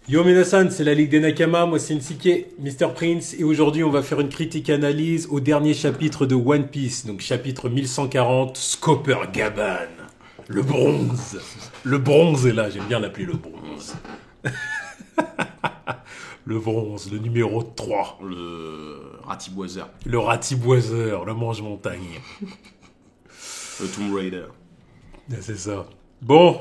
Yo Minasan, c'est la Ligue des Nakama, moi c'est Nsike, Mr. Prince, et aujourd'hui on va faire une critique analyse au dernier chapitre de One Piece, donc chapitre 1140, Scopper Gaban, le bronze. Le bronze est là, j'aime bien l'appeler le bronze. Le bronze, le numéro 3. Le ratiboiseur. Le ratiboiseur, le mange-montagne. Le Tomb Raider. C'est ça. Bon,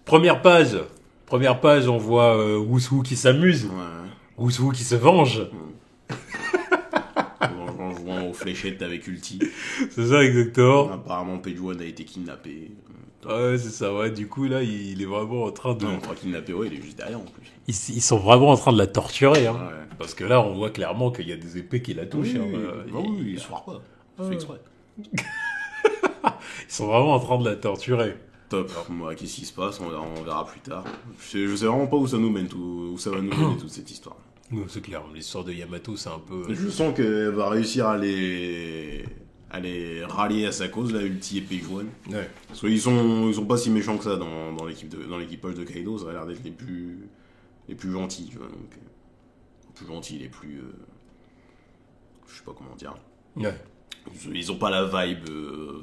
première page. Première page, on voit Wushu qui s'amuse. Ouais. Wushu qui se venge. En jouant aux fléchettes avec Ulti. C'est ça exactement. Apparemment, Page One a été kidnappé. Ouais, c'est ça, ouais. Du coup, là, il est vraiment en train de... Non, pas kidnappé, ouais, il est juste derrière en plus. Ils sont vraiment en train de la torturer, hein. Ouais. Parce que là, on voit clairement qu'il y a des épées qui la touchent. Oui, hein. oui, il se foire pas. Il fait exprès. Ils sont vraiment en train de la torturer. Top. Moi, qu'est-ce qui se passe, on verra plus tard. Je sais vraiment pas où ça nous mène, où ça va nous mener toute cette histoire. Ouais, c'est clair, l'histoire de Yamato, c'est un peu... Je sens qu'elle va réussir à les rallier à sa cause, là, Ulti et Page One. Ouais. Parce qu'ils sont pas si méchants que ça dans l'équipage de Kaido, ça a l'air d'être les plus gentils, tu vois. Donc, les plus gentils, les plus... je sais pas comment dire. Ouais. Ils ont pas la vibe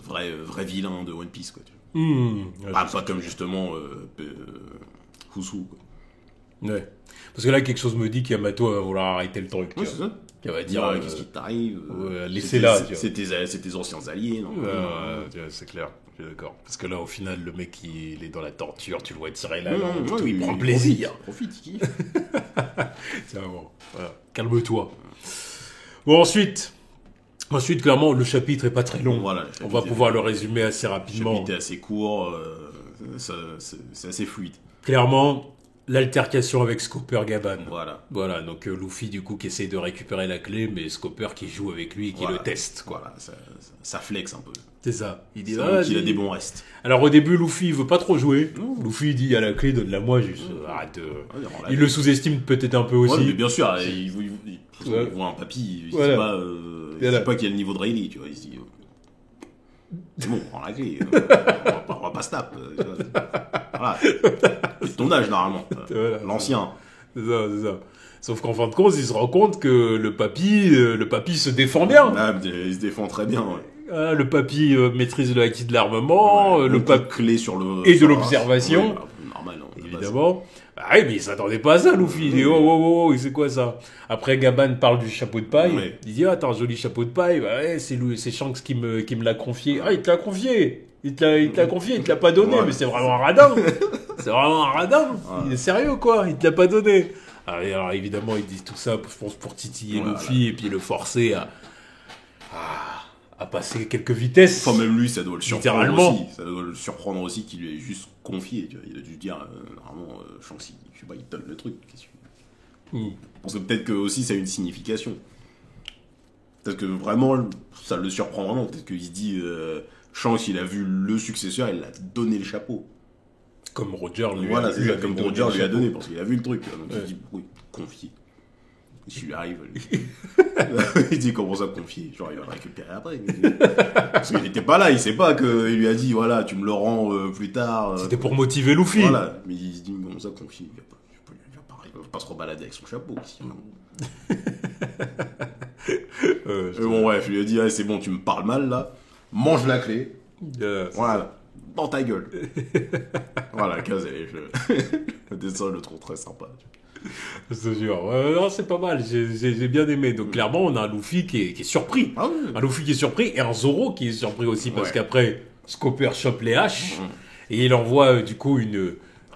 vrai vilain de One Piece, quoi. Tu vois. Ouais, Pas comme justement Fusu, quoi. ouais. Parce que là, quelque chose me dit qu'Yamato va vouloir arrêter le truc. Ouais, c'est ça. Il va Dire dire... qu'est-ce qui t'arrive, laissez-la, tu vois. c'est tes anciens alliés, non? Ouais, c'est clair, je suis d'accord. Parce que là, au final, le mec, il est dans la torture, tu le vois tirer la Ouais, langue, ouais, il prend plaisir. Profite, il kiffe. C'est bon. Voilà. Calme-toi. Bon, ensuite, clairement, le chapitre est pas très long. Voilà, on va pouvoir le résumer assez Le rapidement. chapitre est assez court, c'est assez fluide. Clairement, l'altercation avec Scopper Gaban. Voilà. Donc Luffy, du coup, qui essaye de récupérer la clé, mais Scopper qui joue avec lui et qui le teste, quoi. Voilà, ça flex un peu. C'est ça. Il dit, qu'il a des bons restes. Alors au début, Luffy, il veut pas trop jouer. Luffy dit, il y a la clé, donne-la moi, juste. Arrête. Il le sous-estime peut-être un peu aussi. Ouais, mais bien sûr, il voit un papy, il sait pas quel niveau de Rayleigh, tu vois. Il se dit, c'est bon, prends la clé. On va pas se taper. Voilà. C'est ton âge, normalement. Voilà, l'ancien. C'est ça. Sauf qu'en fin de compte, il se rend compte que le papy se défend bien. Ah, il se défend très bien, ouais. Le papy maîtrise le acquis de l'armement, le papy clé sur le... et de l'observation. Ouais, normal, non, évidemment. Ah oui, mais il s'attendait pas à ça, Luffy. Il dit, oh, c'est quoi ça? Après, Gaban parle du chapeau de paille. Ouais. Il dit, t'as un joli chapeau de paille. Bah, ouais, c'est Shanks qui me l'a confié. Ah, il te l'a confié. Il te l'a confié, il te l'a pas donné. Ouais. Mais c'est vraiment un radin. C'est vraiment un radin. Ouais. Il est sérieux, quoi. Il te l'a pas donné. Alors évidemment, ils disent tout ça, je pense, pour titiller Luffy et puis le forcer à passer quelques vitesses. Enfin, même lui, ça doit le surprendre littéralement. aussi. Ça doit le surprendre aussi qu'il lui ait juste confié. Tu vois. Il a dû dire, vraiment, Shanks, je sais pas, il donne le truc. Parce que peut-être que aussi ça a une signification. Peut-être que vraiment, ça le surprend vraiment. Peut-être qu'il se dit, Shanks, il a vu le successeur, il a donné le chapeau. Comme Roger lui Voilà, c'est ça, avait comme donné Roger le lui a chapeau. donné, parce qu'il a vu le truc. Donc Ouais. il dit, oui, confier. Si lui arrive, il dit, comment ça confier? Genre, il va le récupérer après. Parce qu'il n'était pas là, il sait pas qu'il lui a dit, voilà, tu me le rends plus tard. C'était pour motiver Luffy. Voilà, mais il se dit, comment ça confier? Il va pas se rebalader avec son chapeau. Sinon. Bon, bref, il lui a dit, c'est bon, tu me parles mal là, mange la clé. Voilà, dans ta gueule. Voilà, Kazé, le dessin, je le trouve très sympa. Je te jure. Non, c'est pas mal, j'ai bien aimé. Donc clairement, on a un Luffy qui est surpris. Ah oui. Un Luffy qui est surpris et un Zoro qui est surpris aussi parce qu'après, Scopper chope les haches et il envoie du coup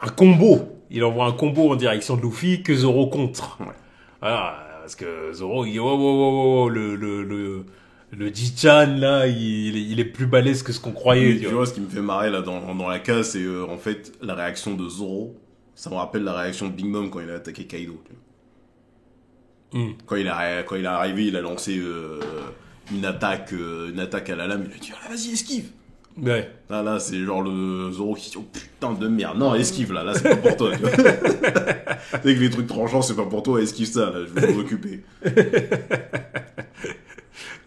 un combo. Il envoie un combo en direction de Luffy que Zoro contre. Ouais. Voilà, parce que Zoro, il dit le Ji-chan là, il est plus balèze que ce qu'on croyait. Tu vois, ce qui me fait marrer là dans la case, c'est en fait la réaction de Zoro. Ça me rappelle la réaction de Big Mom quand il a attaqué Kaido. Tu vois. Quand il est arrivé, il a lancé une attaque à la lame. Il a dit, vas-y, esquive. Ouais. Là, c'est genre le Zoro qui dit, oh putain de merde. Non, esquive là, c'est pas pour toi. Tu vois. C'est que les trucs tranchants, c'est pas pour toi, esquive ça, là, je vais m'en occuper.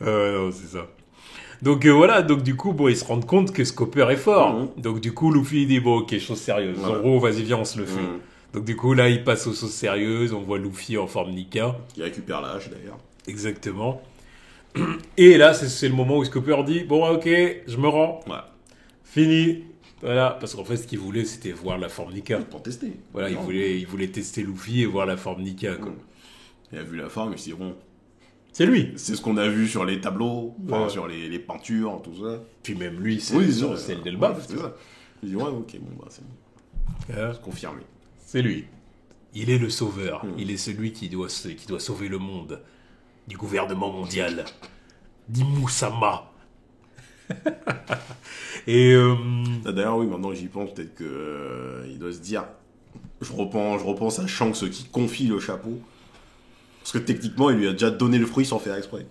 Non, c'est ça. Donc voilà, donc du coup, ils se rendent compte que Scopper est fort. Donc du coup, Luffy dit, bon, ok, chose sérieuse. Voilà. Zoro, vas-y, viens, on se le fait. Donc du coup, là, il passe aux choses sérieuses. On voit Luffy en forme Nika. Qui récupère la hache d'ailleurs. Exactement. Et là, c'est le moment où Scooper dit, bon, ok, je me rends. Voilà. Fini. Voilà. Parce qu'en fait, ce qu'il voulait, c'était voir la forme Nika. Pour tester. Voilà, il voulait tester Luffy et voir la forme Nika, quoi. Il a vu la forme, il s'est dit, bon... C'est lui. C'est ce qu'on a vu sur les tableaux, Ouais. sur les peintures, tout ça. Puis même lui, c'est celle d'Elbaf. C'est ça. Il dit, ouais, ok, bon, bah, c'est confirmé. C'est lui. Il est le sauveur. Il est celui qui doit sauver le monde du gouvernement mondial. D'Imusama. Et D'ailleurs, oui, maintenant j'y pense, peut-être que il doit se dire... Je repense à Shanks qui confie le chapeau. Parce que techniquement, il lui a déjà donné le fruit sans faire exprès.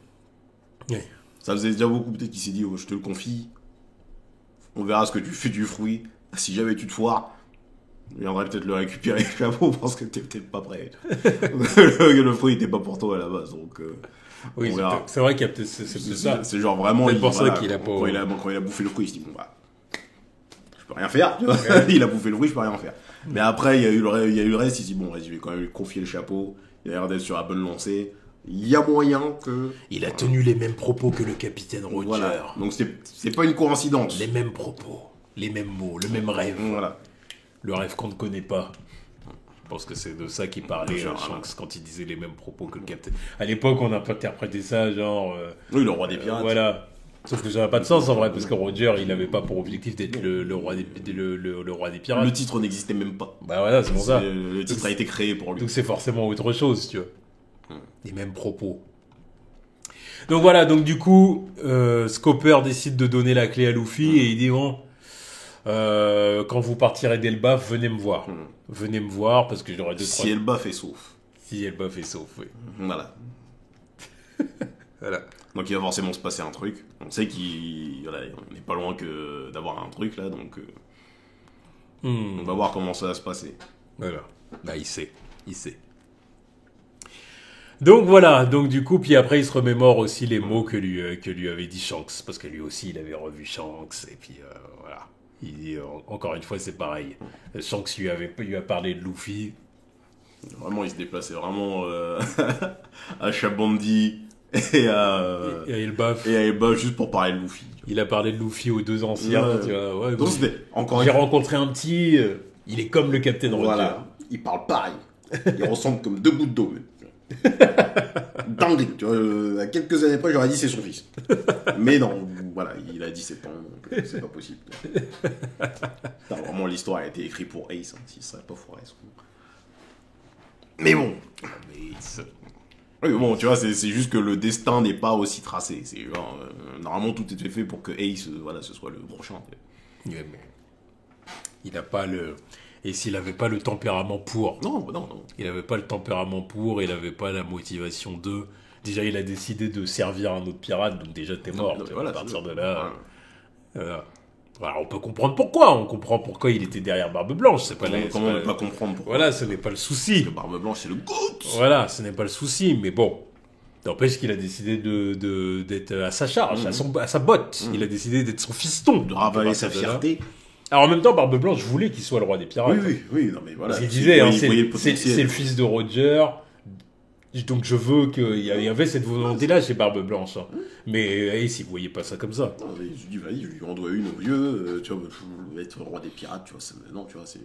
Oui. Ça faisait déjà beaucoup, peut-être qu'il s'est dit, oh, je te le confie. On verra ce que tu fais du fruit. Si jamais tu te foires, je viendrai peut-être le récupérer le chapeau parce que t'es peut-être pas prêt. Le fruit était pas pour toi à la base, donc... oui, on verra. c'est vrai qu'il y a peut-être c'est ça. C'est genre vraiment... C'est pour ça qu'il a pas... Quand il a bouffé le fruit, il se dit, bon bah... Je peux rien faire, tu vois. Il a bouffé le fruit, je peux rien faire. Mais après, il y a eu le reste, il s'est dit, bon, vas-y, je vais quand même lui confier le chapeau. Il a l'air d'être sur la bonne lancée. Il y a moyen que... Il a tenu les mêmes propos que le capitaine Roger. Voilà. Donc c'est pas une coïncidence. Les mêmes propos, les mêmes mots, le même rêve. Voilà. Le rêve qu'on ne connaît pas. Je pense que c'est de ça qu'il parlait, Genre, Shanks, quand il disait les mêmes propos que le capitaine. À l'époque, on n'a pas interprété ça, genre... Oui, le roi des pirates. Voilà. Sauf que ça n'a pas de sens en vrai, parce que Roger, il n'avait pas pour objectif d'être le roi des pirates. Le titre n'existait même pas. Bah voilà, c'est pour ça. Le titre a été créé pour lui. Donc c'est forcément autre chose, tu vois. Les mêmes propos. Donc voilà, donc du coup, Scopper décide de donner la clé à Luffy et il dit bon, quand vous partirez d'Elbaf, venez me voir. Venez me voir parce que j'aurai Si Elbaf est sauf. Si Elbaf est sauf, oui. Voilà. Voilà. Donc il va forcément se passer un truc. On sait on n'est pas loin d'avoir un truc là, donc on va voir comment ça va se passer. Voilà. Bah il sait. Donc voilà, donc du coup, puis après il se remémore aussi les mots que lui avait dit Shanks, parce que lui aussi il avait revu Shanks, et puis voilà. Il dit, encore une fois c'est pareil, Shanks lui a parlé de Luffy. Vraiment, il se déplaçait vraiment à Shabandi et à Elbaf. Juste pour parler de Luffy. Il a parlé de Luffy aux deux anciens, tu vois. Ouais, donc j'ai rencontré un petit, il est comme le Capitaine Roger. Voilà, il parle pareil. Il ressemble comme deux gouttes d'eau. Dingue, tu vois, à quelques années après, j'aurais dit c'est son fils. Mais non, voilà, il a 17 ans, donc c'est pas possible. Vraiment, l'histoire a été écrite pour Ace, hein, si ça serait pas pour Ace. Mais bon. Oui, bon, tu vois, c'est juste que le destin n'est pas aussi tracé. C'est genre, normalement, tout était fait pour que Ace, ce soit le prochain. Ouais, mais il n'a pas le... Et s'il n'avait pas le tempérament pour... Non. Il n'avait pas le tempérament pour, il n'avait pas la motivation de... Déjà, il a décidé de servir un autre pirate, donc déjà, t'es mort. Voilà, à partir de là... Voilà, on peut comprendre pourquoi. On comprend pourquoi il était derrière Barbe Blanche. C'est pas comment ne pas comprendre pourquoi. Voilà, ce n'est pas le souci. Parce que Barbe Blanche, c'est le GOAT. Voilà, ce n'est pas le souci, mais bon... N'empêche qu'il a décidé d'être à sa charge, à sa botte. Il a décidé d'être son fiston. De ravaler sa fierté. Alors en même temps, Barbe Blanche voulait qu'il soit le roi des pirates. Oui, non mais voilà. Il disait, hein, c'est le fils de Roger, donc je veux qu'il y avait cette volonté-là chez Barbe Blanche. Hein. Mais Ace, il voyait pas ça comme ça. Non, je dis, vas-y, je lui en dois une au vieux, tu vois, être le roi des pirates, tu vois, non, tu vois, c'est...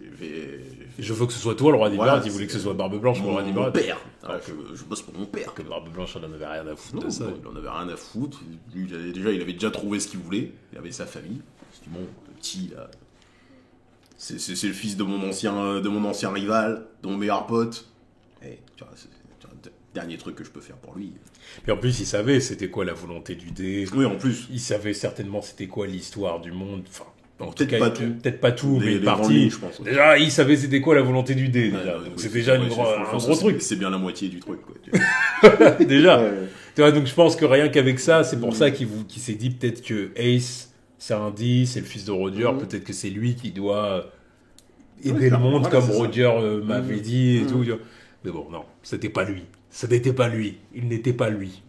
Je veux que ce soit toi le roi des pirates, il voulait c'est que ce soit Barbe Blanche le roi des pirates. Mon père, alors je bosse pour mon père. Que Barbe Blanche, elle en avait rien à foutre de ça. Non, il en avait rien à foutre, lui, il avait déjà trouvé ce qu'il voulait, il avait sa famille, je dis, bon, le petit, là... C'est le fils de mon ancien rival, de mon meilleur pote. Et tu vois, c'est le dernier truc que je peux faire pour lui. Et en plus, il savait c'était quoi la volonté du dé. Oui, en plus. Il savait certainement c'était quoi l'histoire du monde. Enfin, peut-être pas tout, mais une partie. partie. Je pense. Déjà, il savait c'était quoi la volonté du dé. Déjà. Donc c'est déjà un gros truc. C'est bien la moitié du truc, quoi. Déjà. Tu vois, donc je pense que rien qu'avec ça, c'est pour ça qu'il s'est dit peut-être que Ace... C'est un 10, c'est le fils de Roger, peut-être que c'est lui qui doit aider le monde comme Roger m'avait dit et tout. Mais bon, non, c'était pas lui. Ça n'était pas lui. Il n'était pas lui.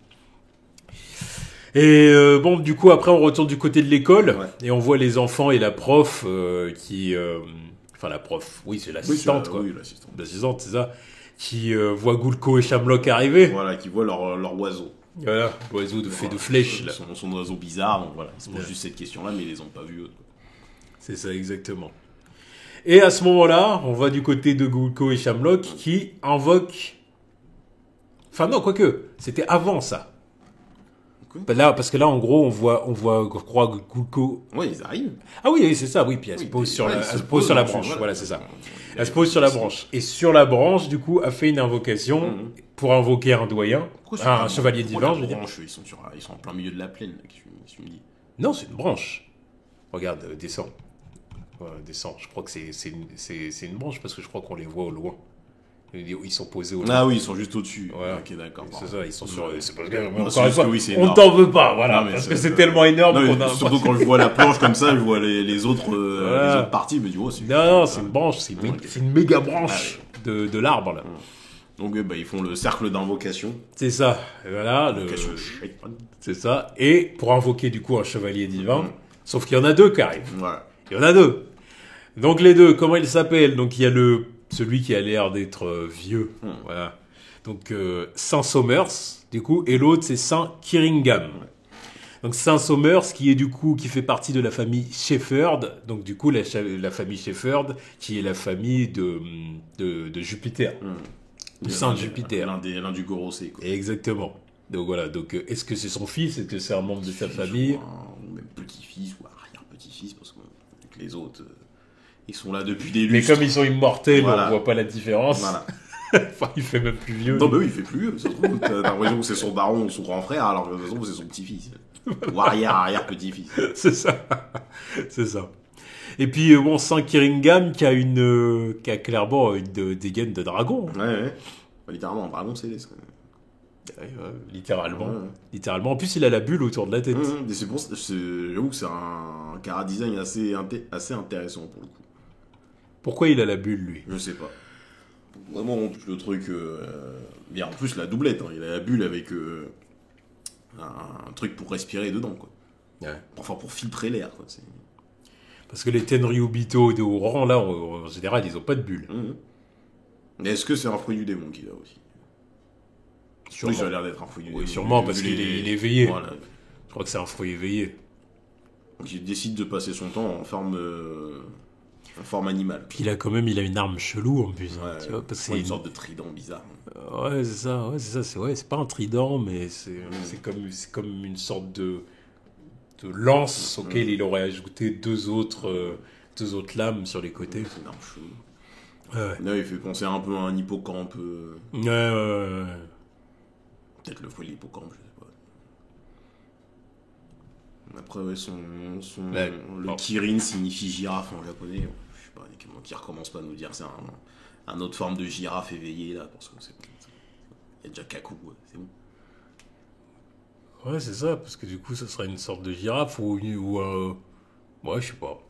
Et bon, du coup, après, on retourne du côté de l'école et on voit les enfants et la prof qui Enfin, la prof. Oui, c'est Oui, l'assistante, quoi. Oui, l'assistante. L'assistante, c'est ça. Qui voit Gulko et Shamrock arriver. Voilà, qui voit leur oiseau. Voilà, l'oiseau fait de flèches, là. Son oiseau bizarre, donc voilà. Ils se posent juste cette question-là, mais ils les ont pas vus, eux. C'est ça, exactement. Et à ce moment-là, on va du côté de Gulko et Shamrock qui invoquent... Enfin non, quoique, c'était avant ça. Okay. Là, parce que là, en gros, on voit, je crois, Gulko... Ouais, ils arrivent. Ah oui, c'est ça, oui, puis elle se pose sur la branche, voilà, c'est ça. Elle se pose sur la branche. Et sur la branche, du coup, a fait une invocation pour invoquer un doyen, un chevalier divin, je veux dire. Ils sont en plein milieu de la plaine, là, tu me dis. Non, c'est une branche. Regarde, descends. Descends, je crois que c'est une branche, parce que je crois qu'on les voit au loin. Ils sont posés au loin. Ah oui, ils sont juste au-dessus. Voilà. Ok, d'accord. C'est ça, ils sont sur... C'est parce que, encore une fois, on t'en veut pas, voilà, non, parce que c'est tellement énorme qu'on a... Surtout quand je vois la planche comme ça, je vois les autres parties, mais du coup, Non, c'est une branche, c'est une méga branche de l'arbre, là. Donc, ils font le cercle d'invocation. C'est ça, voilà. C'est ça. Et pour invoquer, du coup, un chevalier divin, sauf qu'il y en a deux qui arrivent. Voilà. Il y en a deux. Donc, les deux, comment ils s'appellent? Donc, il y a celui qui a l'air d'être vieux, voilà. Donc, Saint Somers, du coup, et l'autre, c'est Saint Kiringham. Donc, Saint Somers, qui fait partie de la famille Shepherd. Donc, du coup, la famille Shepherd, qui est la famille de Jupiter. Du Saint Jupiter. L'un du Gorosei, quoi. Exactement. Donc, voilà. Donc, est-ce que c'est son fils? Est-ce que c'est un membre de sa famille? Ou même petit-fils, ou arrière-petit-fils, parce que les autres... Ils sont là depuis des lustres. Mais comme ils sont immortels, voilà. On voit pas la différence. Voilà. Enfin, il fait même plus vieux. Non, bah oui, il fait plus vieux. Ça se trouve, t'as l'impression que c'est son daron ou son grand frère, alors que de toute façon, c'est son petit-fils. Ou arrière-petit-fils. C'est ça. C'est ça. Et puis, Saint Kiringham qui a clairement une dégaine de dragon. Ouais. Littéralement, un dragon céleste. Littéralement. Littéralement. En plus, il a la bulle autour de la tête. J'avoue que c'est un chara-design assez intéressant pour le coup. Pourquoi il a la bulle, lui? Je sais pas. Vraiment, on touche le truc... Bien, en plus, la doublette, il a la bulle avec un truc pour respirer dedans, quoi. Ouais. Enfin, pour filtrer l'air, quoi. Parce que les Tenryubito de haut rang, là, en général, ils ont pas de bulle. Mais est-ce que c'est un fruit du démon qu'il a aussi? Sûrement. Oui, ça a l'air d'être un fruit du démon. Oui, sûrement, parce qu'il est éveillé. Voilà. Je crois que c'est un fruit éveillé. Donc il décide de passer son temps en forme animale. Puis il a une arme chelou en plus. Ouais, tu vois, parce que c'est une sorte de trident bizarre. Ouais, c'est ça. C'est pas un trident, mais c'est comme une sorte de lance auquel il aurait ajouté deux autres lames sur les côtés. C'est une arme chelou. Ouais. Là, il fait penser un peu à un hippocampe. Ouais. Peut-être le fruit de l'hippocampe, je sais pas. Après, ouais, le Kirin signifie girafe en japonais. Je sais pas, qui recommence pas à nous dire c'est un autre forme de girafe éveillée là, parce que il y a déjà Kaku, c'est bon. Ouais, c'est ça, parce que du coup, ça serait une sorte de girafe ou ouais, je sais pas.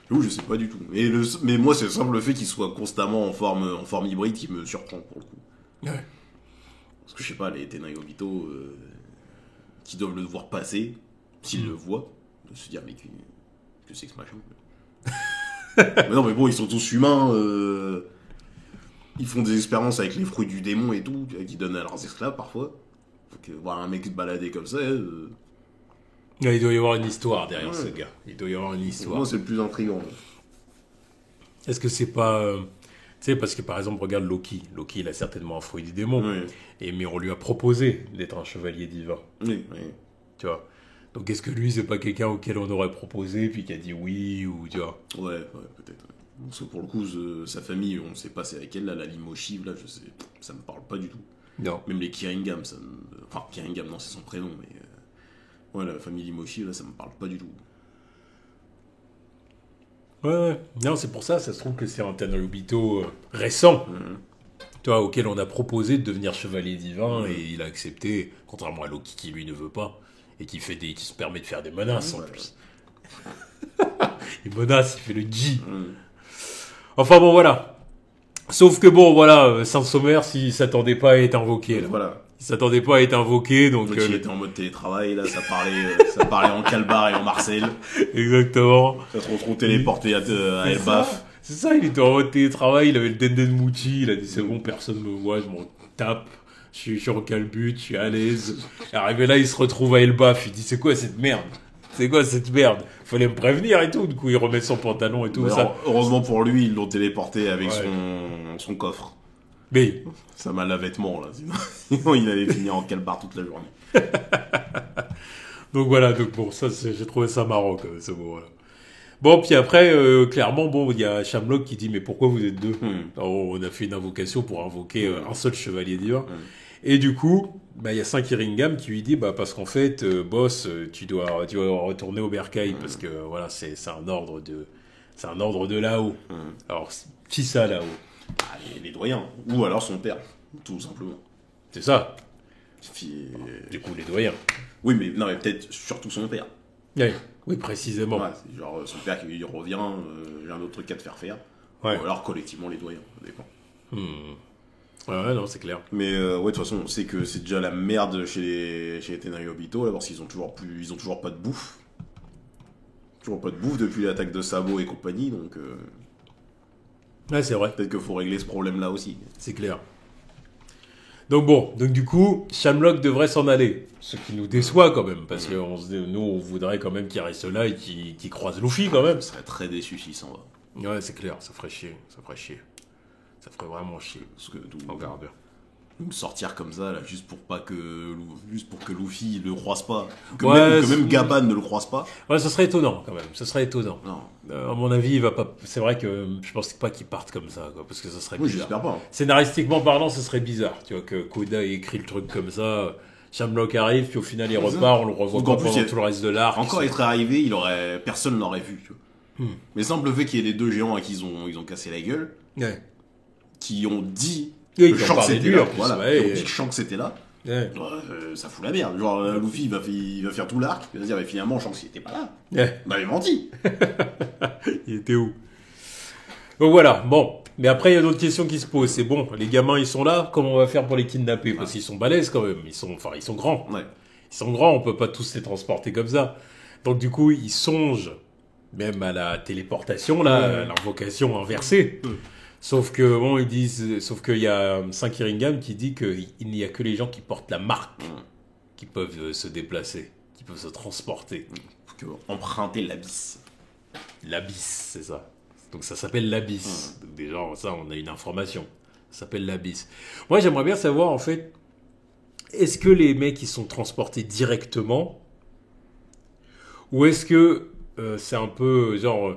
Je sais pas du tout. Mais moi, c'est simple le fait qu'il soit constamment en forme hybride qui me surprend pour le coup. Ouais. Parce que je sais pas, les Tenryubito qui doivent le voir passer, s'ils le voient, de se dire mais que c'est que ce machin. Mais non, mais bon, ils sont tous humains. Ils font des expériences avec les fruits du démon et tout, qui donnent à leurs esclaves parfois. Donc voir un mec se balader comme ça. Il doit y avoir une histoire derrière ce gars. Il doit y avoir une histoire. Moi, c'est le plus intriguant. Est-ce que c'est pas... tu sais, parce que par exemple, regarde Loki. Loki, il a certainement un fruit du démon. Oui. Mais on lui a proposé d'être un chevalier divin. Oui. Tu vois. Donc est-ce que lui, c'est pas quelqu'un auquel on aurait proposé, puis qui a dit oui, ou tu vois. Ouais, peut-être. Parce que pour le coup, sa famille, on sait pas c'est avec elle, là, la Limoshiv, là, je sais, ça me parle pas du tout. Non. Même les Kiringham, enfin, Kiringham, non, c'est son prénom, mais... Ouais, la famille Limoshiv, là, ça me parle pas du tout. Ouais. Non, c'est pour ça se trouve que c'est un Tenryubito récent, tu vois, auquel on a proposé de devenir chevalier divin, et il a accepté, contrairement à Loki qui, lui, ne veut pas, et qui se permet de faire des menaces, en plus. Il menace, il fait le G. Enfin, bon, voilà. Sauf que, bon, voilà, Saint-Sommer, s'il s'attendait pas à être invoqué, là. Voilà. Il s'attendait pas à être invoqué, donc... il était en mode télétravail, là, ça parlait en calbar et en Marcel. Exactement. Ça se retrouve téléporté à Elbaf. C'est ça, il était en mode télétravail, il avait le Dendenmuchi, il a dit c'est bon, personne me voit, je m'en tape, je suis en calbut, je suis à l'aise. Et arrivé là, il se retrouve à Elbaf, il dit c'est quoi cette merde? C'est quoi cette merde? Fallait me prévenir et tout, du coup il remet son pantalon et tout. Ça. Heureusement pour lui, ils l'ont téléporté avec Ouais. son coffre. Mais, Ça mal à vêtements là, sinon il allait finir en calbar toute la journée. donc voilà, donc bon, ça j'ai trouvé ça marrant quand même, ce moment-là. Bon, puis après, clairement, bon, il y a Shamrock qui dit mais pourquoi vous êtes deux? Alors, on a fait une invocation pour invoquer un seul chevalier divin. Et du coup, bah, il y a Saint Kiringam qui lui dit bah parce qu'en fait, boss, tu dois retourner au bercail parce que voilà, c'est un ordre de là-haut. Alors, qui ça là-haut? Ah, les doyens, ou alors son père, tout simplement. C'est ça. Fi- Du coup, les doyens. Oui, mais non, mais peut-être surtout son père. Ouais. Oui, précisément. Ouais, c'est genre son père qui lui revient, j'ai un autre truc à te faire faire. Ouais. Ou alors collectivement les doyens, ça dépend. Ouais, non, c'est clair. Mais ouais, de toute façon, on sait que c'est déjà la merde chez les Tenryobito, là, parce qu'ils ont toujours pas de bouffe. Toujours pas de bouffe depuis l'attaque de Sabo et compagnie, donc Ouais, c'est vrai. peut-être qu'il faut régler ce problème-là aussi. C'est clair. Donc bon, donc du coup, Shamrock devrait s'en aller. Ce qui nous déçoit quand même, parce que nous, on voudrait quand même qu'il reste là et qu'il croise Luffy quand même. Je serais très déçu s'il s'en va. Ouais, c'est clair, ça ferait chier. Ça ferait vraiment chier. Parce que On verra bien. me sortir comme ça, là, juste pour que Luffy le croise pas. Que, Ouais, que même Gaban ne le croise pas. Ouais, ce serait étonnant quand même. Ce serait étonnant. Non. À mon avis, il va pas. C'est vrai que je pense pas qu'il parte comme ça, quoi, parce que ce serait Oui, bizarre. j'espère pas. Scénaristiquement parlant, ce serait bizarre. Tu vois que Koda ait écrit le truc comme ça. Shamrock arrive, puis au final il repart, on le revoit Parce qu'en pas plus, pendant tout le reste de l'arc. Encore être arrivé, personne l'aurait vu. Tu vois. Mais simple fait qu'il y ait les deux géants à qui ils ont cassé la gueule, Ouais. qui ont dit Oui, que ils ont Shanks parlé de était lui, là. en plus, Voilà. ouais, Ils ont et- dit que Shanks était là. Ouais. Ça fout la merde. Genre, Luffy, il va faire tout l'arc. Il va se dire, mais finalement, Shanks, il était pas là. Ouais. On avait menti. Il était où? Donc voilà, bon. Mais après, il y a d'autres questions qui se posent. C'est bon, les gamins, ils sont là. Comment on va faire pour les kidnapper? Parce qu'ils sont balèzes quand même. Ils sont grands. Ouais. Ils sont grands, on peut pas tous les transporter comme ça. Donc du coup, ils songent même à la téléportation, là, à l'invocation inversée. Sauf que, bon, sauf qu'il y a Saint Kiringam qui dit qu'il n'y a que les gens qui portent la marque qui peuvent se déplacer, qui peuvent se transporter. Emprunter l'abysse. L'abysse, c'est ça. Donc ça s'appelle l'abysse. Donc déjà, ça, on a une information. Ça s'appelle l'abysse. Moi, j'aimerais bien savoir, en fait, est-ce que les mecs, ils sont transportés directement ou est-ce que c'est un peu, genre,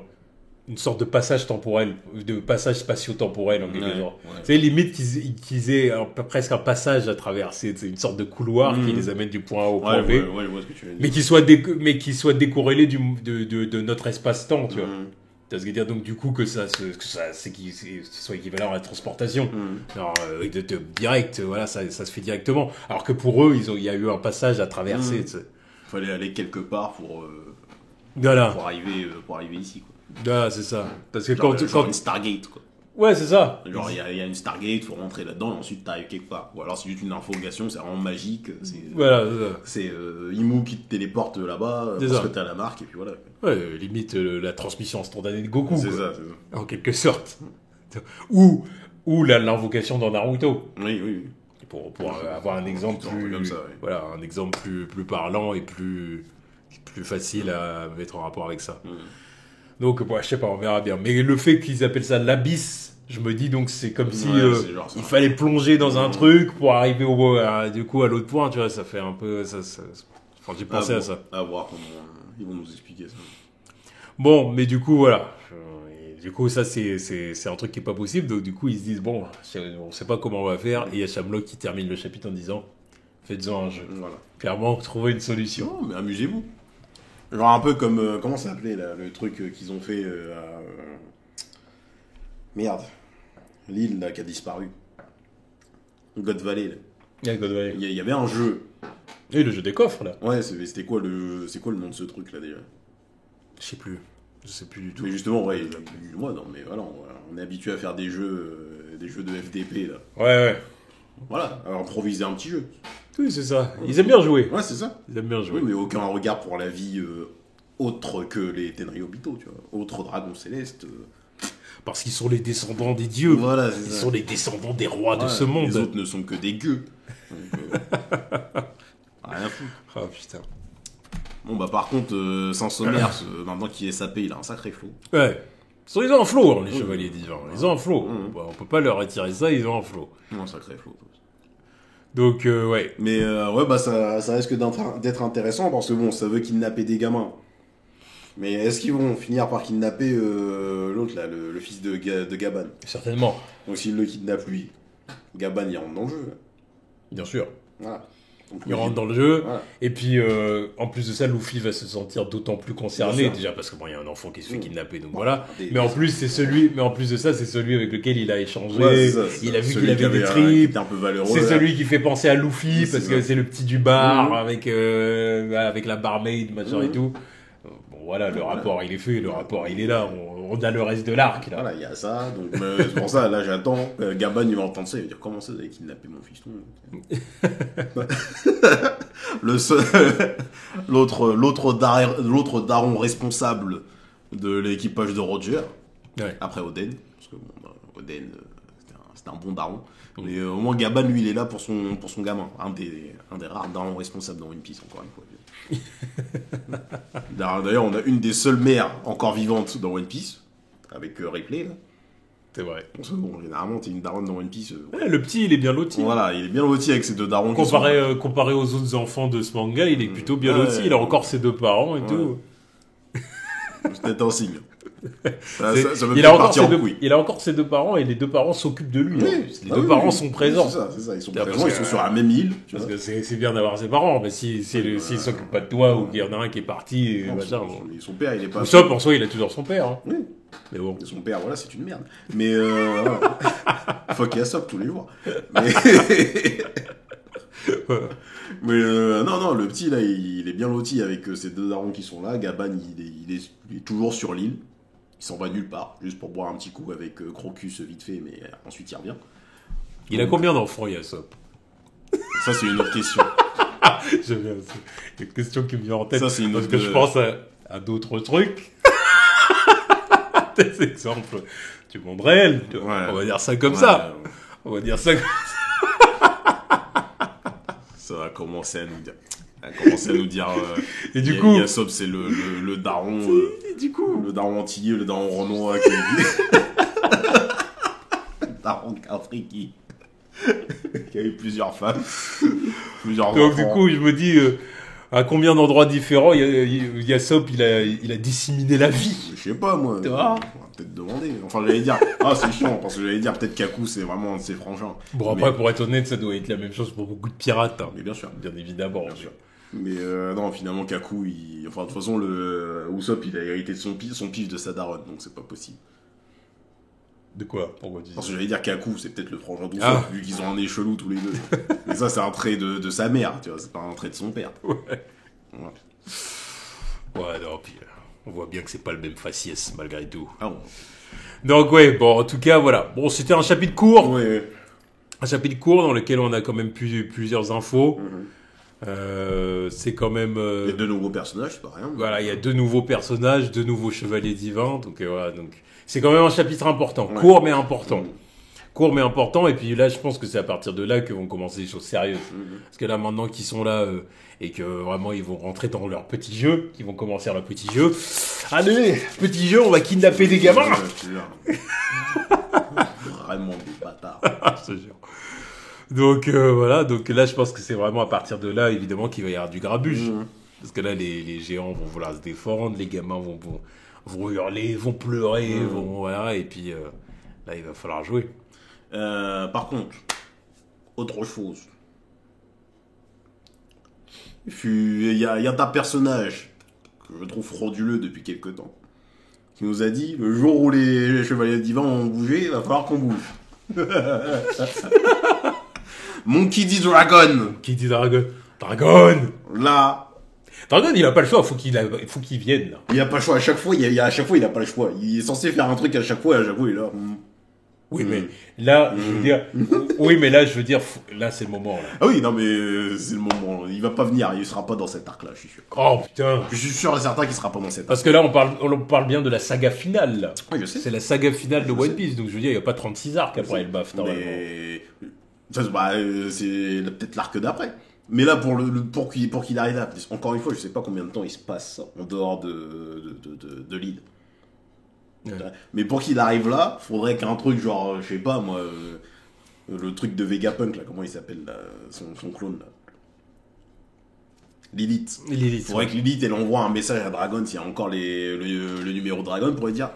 une sorte de passage temporel, de passage spatio-temporel, en quelque sorte. Ouais. C'est limite qu'ils aient presque un passage à traverser, c'est une sorte de couloir qui les amène du point A au point B. Ouais, je vois ce que tu veux dire. Mais qui soit décorrélé de notre espace-temps, tu vois. Tu vois ce que je veux dire? Donc, du coup, que ça soit équivalent à la transportation. Alors, direct, voilà, ça se fait directement. Alors que pour eux, il y a eu un passage à traverser, tu sais. Fallait aller quelque part Voilà. pour arriver ici, quoi. Voilà, c'est ça. Parce que Genre une Stargate, quoi. Ouais, c'est ça. Genre, il y a une Stargate, faut rentrer là-dedans, et ensuite t'arrives quelque part. Ou alors, c'est juste une infocation, c'est vraiment magique. Voilà, C'est Imu qui te téléporte là-bas, C'est parce ça. que t'as la marque, et puis voilà. ouais, limite la transmission instantanée de Goku, C'est quoi. ça, c'est ça. En quelque sorte. Ou l'invocation dans Naruto. Oui, oui. Pour avoir un exemple Un truc plus, comme ça, ouais. voilà, un exemple plus parlant et plus facile à mettre en rapport avec ça. Donc, bon, je sais pas, on verra bien. Mais le fait qu'ils appellent ça l'abysse, je me dis donc c'est comme si Ouais, c'est genre ça. il fallait plonger dans un truc pour arriver du coup à l'autre point, tu vois, ça fait un peu enfin, j'ai pensé à ça. À voir comment ils vont nous expliquer ça. Bon, mais du coup voilà. Et du coup ça c'est un truc qui est pas possible, donc du coup ils se disent bon, on sait pas comment on va faire et il y a Shamrock qui termine le chapitre en disant faites-en un jeu. Voilà. Clairement, trouvez une solution. Non, mais amusez-vous. Genre un peu comme, comment ça s'appelait là, le truc qu'ils ont fait à... Merde. L'île là qui a disparu. God Valley là. Yeah, God Valley. Il y avait un jeu. Et le jeu des coffres là. Ouais, c'était quoi le nom de ce truc là déjà? Je sais plus du tout. Mais justement, ouais, moi non, mais voilà, on est habitué à faire des jeux de FDP là. Ouais. Voilà, alors improviser un petit jeu. Oui, c'est ça. Ils aiment bien jouer. Ouais, c'est ça. Ils aiment bien jouer. Oui, mais aucun regard pour la vie autre que les Tenryobito, tu vois. Autre dragon céleste. Parce qu'ils sont les descendants des dieux. Voilà, Ils sont les descendants des rois de ce monde. Les autres ne sont que des gueux. Donc, rien foutre. Oh putain. Bon, bah, par contre, Saint-Sommer, maintenant qu'il est sapé, il a un sacré flow. Ouais. Ils ont un flow, hein, les chevaliers divins. Ils ont un flow. Bon, on peut pas leur retirer ça, ils ont un flow. Un sacré flow. Donc, ouais. Mais, ouais, bah, ça risque d'être intéressant parce que, bon, ça veut kidnapper des gamins. Mais est-ce qu'ils vont finir par kidnapper l'autre, là, le fils de Gaban? Certainement. Donc, s'ils le kidnappent, lui, Gaban, il rentre dans le jeu. Là. Bien sûr. Voilà. Donc, Il rentre dans le jeu. Voilà. Et puis, en plus de ça, Luffy va se sentir d'autant plus concerné. Bien sûr. Déjà, parce que bon, il y a un enfant qui se fait kidnapper. Donc voilà. Des- Mais en plus, mais en plus de ça, c'est celui avec lequel il a échangé. Ouais, c'est ça, c'est il ça. a vu Celui qu'il avait qui des qui tripes. était un peu valeureux. C'est là. celui qui fait penser à Luffy C'est parce ça. que c'est le petit du bar avec la barmaid, machin et tout. Bon voilà, le rapport il est fait, le rapport il est là. On a le reste de l'arc là. Voilà, il y a ça. Donc, c'est pour ça, là, j'attends. Gaban, il va entendre ça. Il va dire comment ça, vous avez kidnappé mon fiston l'autre daron responsable de l'équipage de Roger. Ouais. Après Oden. Parce que bon, bah, Oden, c'était un bon daron. Mais au moins, Gaban, lui, il est là pour son gamin. Un des rares darons responsables dans One Piece, encore une fois. D'ailleurs, on a une des seules mères encore vivantes dans One Piece, avec Ripley, là. C'est vrai. Parce que bon, généralement, t'es une daronne dans One Piece. Ouais, le petit il est bien loti. Voilà, il est bien loti avec ses deux darons. Comparé aux autres enfants de ce manga, il est plutôt bien loti. Il a encore ses deux parents et tout. C'est peut-être un signe. Ça peut Il a encore ses deux parents et les deux parents s'occupent de lui. Oui. Hein. Les deux parents sont présents. C'est ça. Ils sont Parce présents, que- ils sont sur la même île. Tu Parce vois. que c'est bien d'avoir ses parents, mais s'ils s'occupent pas de toi ou qu'il y en a un qui est parti, et machin. Bon. Son père, il est pas. Usopp, en soi, il a toujours son père. Hein. Oui. Mais bon. Son père, voilà, c'est une merde. Mais voilà. Fuck Usopp tous les jours. Mais non, le petit là, il est bien loti avec ces deux darons qui sont là. Gaban, il est toujours sur l'île. Il s'en va nulle part, juste pour boire un petit coup avec Crocus vite fait, mais ensuite il revient. Il a combien d'enfants, Usopp? Ça, c'est une autre question. J'aime bien aussi. Il y a une question qui me vient en tête. Ça, c'est une parce autre- que je pense à d'autres trucs. Des exemples du monde réel. Tu vois. Ouais. On va dire ça comme Ouais, ça. On va dire ça comme ça va commencer à nous dire. Et du coup. Usopp, c'est le daron. Et du coup. Le daron antillais, le daron renois qui. Le daron africain qui a eu plusieurs femmes. Plusieurs Donc enfants. du coup, je me dis, à combien d'endroits différents Usopp il a disséminé la vie. Je sais pas, moi. Tu On vois va peut-être demander. Enfin, j'allais dire. Ah, c'est chiant, parce que j'allais dire peut-être Kaku, c'est vraiment un de ses frangins. Bon, après, pour être honnête, ça doit être la même chose pour beaucoup de pirates. Hein. Mais bien sûr. Bien évidemment. Bien sûr. Mais non, finalement, Kaku, enfin, de toute façon, Usopp, il a hérité de son pif de sa daronne, donc c'est pas possible. De quoi? Pourquoi tu dis Parce ça? que j'allais dire Kaku, c'est peut-être le frangin d'Usopp, Ah. vu qu'ils ont un nez chelou tous les deux. Mais ça, c'est un trait de sa mère, tu vois, c'est pas un trait de son père. Ouais. Ouais. Ouais, non, puis on voit bien que c'est pas le même faciès, malgré tout. Ah bon. Donc, ouais, bon, en tout cas, voilà. Bon, c'était un chapitre court. Ouais. Un chapitre court dans lequel on a quand même plusieurs infos. C'est quand même... Il y a deux nouveaux personnages, c'est pas rien. Voilà, il y a deux nouveaux personnages, deux nouveaux chevaliers divins. Donc, voilà, donc c'est quand même un chapitre important. Ouais. Court, mais important. Court, mais important. Et puis là, je pense que c'est à partir de là que vont commencer les choses sérieuses. Parce que là, maintenant qu'ils sont là et que vraiment ils vont rentrer dans leur petit jeu, qu'ils vont commencer leur petit jeu. Allez, petit jeu, on va kidnapper des gamins. Je te jure. Vraiment des bâtards. Je te jure. Donc voilà, donc là je pense que c'est vraiment à partir de là évidemment qu'il va y avoir du grabuge. Parce que là les géants vont vouloir se défendre, les gamins vont hurler, vont pleurer, voilà, et puis là il va falloir jouer. Par contre, autre chose. Il y a un personnage que je trouve frauduleux depuis quelque temps, qui nous a dit, le jour où les chevaliers divins vont bouger, il va falloir qu'on bouge. Monkey D. Dragon. Qui dit Dragon? Dragon! Là, Dragon il a pas le choix, faut qu'il vienne. Là. il a pas le choix. À chaque fois, il a pas le choix. Il est censé faire un truc à chaque fois, et à chaque fois, il est là. Oui, mais là, je veux dire... Oui, mais là, je veux dire... Là, c'est le moment, là. Ah oui, non, mais c'est le moment. Il va pas venir, il sera pas dans cet arc-là, je suis sûr. Oh, putain. Je suis sûr et certain qu'il sera pas dans cet arc. Parce que là, on parle bien de la saga finale, là. Oui, je sais. C'est la saga finale de One Piece, donc je veux dire, il n'y a pas 36 arcs après le BAF, normalement. Mais... c'est peut-être l'arc d'après. Mais là, pour qu'il arrive là, encore une fois, je sais pas combien de temps il se passe en dehors de l'île. Ouais. Mais pour qu'il arrive là, faudrait qu'un truc genre, je sais pas moi, le truc de Vegapunk là, comment il s'appelle là, son clone là, Lilith. Faudrait que Lilith elle envoie un message à Dragon s'il y a encore le numéro de Dragon pour lui dire,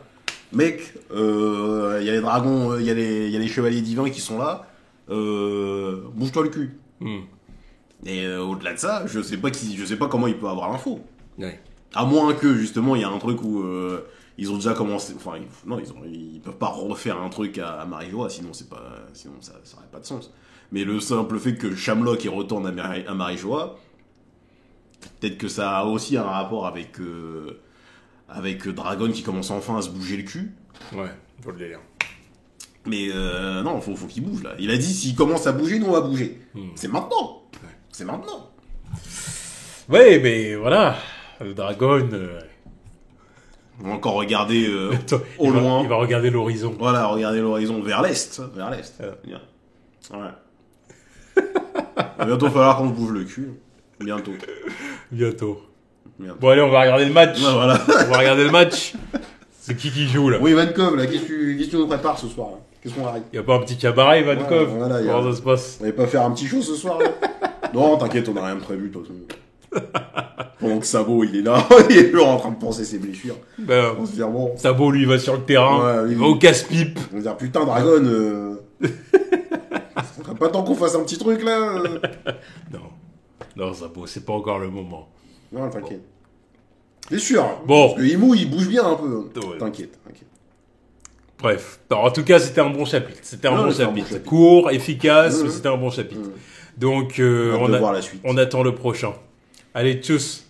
mec, il y a les dragons, il y a les chevaliers divins qui sont là, bouge-toi le cul. Et au-delà de ça, je sais pas comment il peut avoir l'info. Ouais. À moins que justement il y a un truc où ils ont déjà commencé. Enfin, non, ils peuvent pas refaire un truc à Marijoa, sinon ça aurait pas de sens. Mais le simple fait que Shamlock il retourne à Marijoa, peut-être que ça a aussi un rapport avec Dragon qui commence enfin à se bouger le cul. Ouais, faut le délire. Mais non, faut qu'il bouge là. Il a dit s'il commence à bouger, nous on va bouger. C'est maintenant. Ouais. C'est maintenant. Ouais, mais voilà, le Dragon. On va encore regarder au loin. Il va regarder l'horizon. Voilà, regarder l'horizon vers l'est. Vers l'est. Ouais. Bientôt, il va falloir qu'on se bouge le cul. Bientôt. Bon, allez, on va regarder le match. Ouais, voilà. On va regarder le match. C'est qui joue là? Oui, Vankov, là, qu'est-ce que tu nous prépares ce soir là? Qu'est-ce qu'on arrive? Y a pas un petit cabaret, Vankov? Ouais, voilà, comment ça se passe? On va pas faire un petit show ce soir là? Non, t'inquiète, on a rien de prévu de toute façon. Pendant que Sabo il est là, il est toujours en train de penser ses blessures. Ben, on se dit bon. Sabo lui il va sur le terrain, il va au casse-pipe. On va se dire putain Dragon, ça serait pas temps qu'on fasse un petit truc là Non Sabo, c'est pas encore le moment. Non, t'inquiète. C'est sûr. Bon. Parce que Imou il bouge bien un peu. Ouais. T'inquiète. Bref. Alors, en tout cas, c'était un bon chapitre. C'était un bon chapitre. Court, efficace, mais c'était un bon chapitre. Donc, on attend le prochain. Allez, tchuss.